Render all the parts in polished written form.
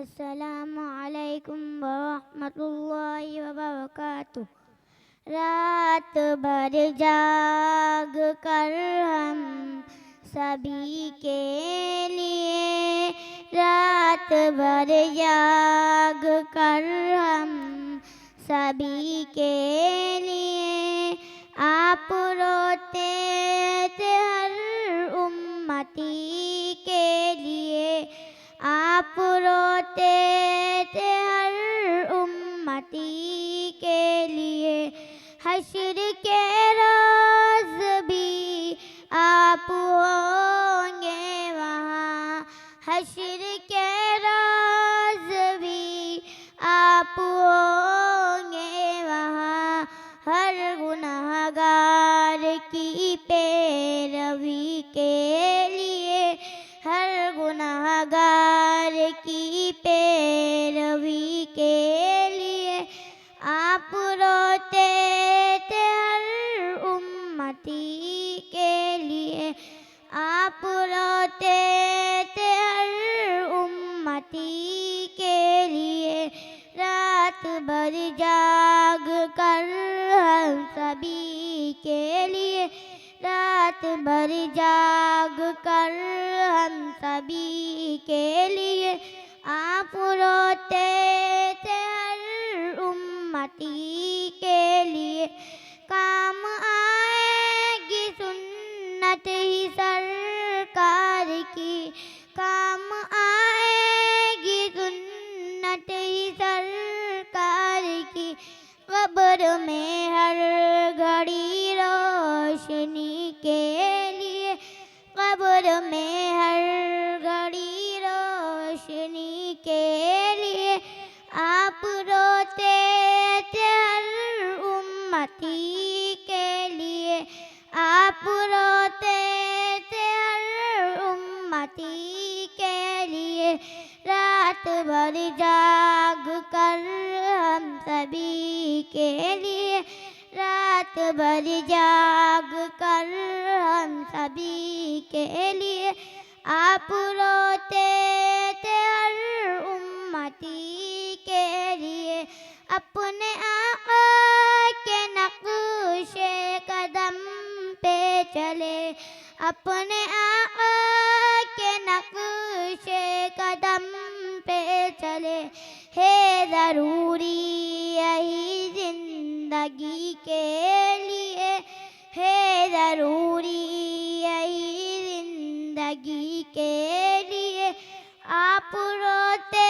السلام علیکم ورحمۃ اللہ وبرکاتہ۔ رات بھر جاگ کر ہم سبھی کے لیے، رات بھر جاگ کر ہم سبھی کے لیے، آپ روتے تھے ہر امتی کے لیے، آپ روتے تھے ہر امتی کے لیے، حشر کے روز بھی آپ ہوں گے وہاں، حشر کے روز بھی آپ ہوں گے وہاں، ہر گناہ گار کی پیروی کے لیے، ہر گناہ گار کی پیروی کے لیے، آپ روتے تھے ہر امتی کے لیے، آپ روتے تھے ہر امتی کے لیے، رات بھر جاگ کر ہم سبھی کے لیے، رات بھر جاگ کر ہم سبھی کے لیے، آپ روتے تھے ہر امتی کے لیے، کام آئے گی سنت ہی سرکار کی، کام آئے گی سنت ہی سرکار کی، قبر میں ہر گھڑی روشنی کے لیے، قبر میں ہر گھڑی روشنی کے لیے، آپ روتے تھے ہر امتی کے لیے، آپ روتے تھے ہر امتی کے لیے، رات بھر جاگ کر ہم سبھی کے لیے، رات بھر جاگ کر ہم سبھی کے لیے، آپ روتے تھے ہر امتی کے لیے، اپنے آقا کے نقش قدم پہ چلے، اپنے آقا کے نقش قدم پہ چلے، ہے ضروری یہی زندگی کے لیے، ہے ضروری یہی زندگی کے لیے، آپ روتے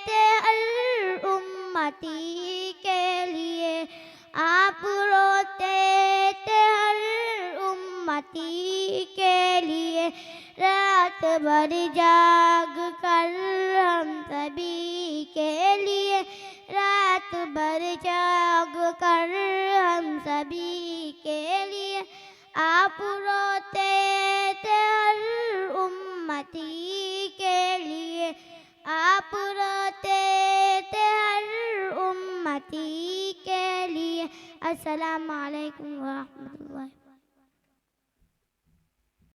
تھے ہر امتی کے لیے، آپ روتے تھے ہر امتی کے لیے، رات بھر جاگ کر ہم سبھی کے لیے، رات بھر جاگ کر ہم سبھی کے لیے، آپ روتے تھے ہر امتی کے لیے، آپ روتے تھے ہر امتی کے لیے۔ السلام علیکم ورحمۃ اللہ۔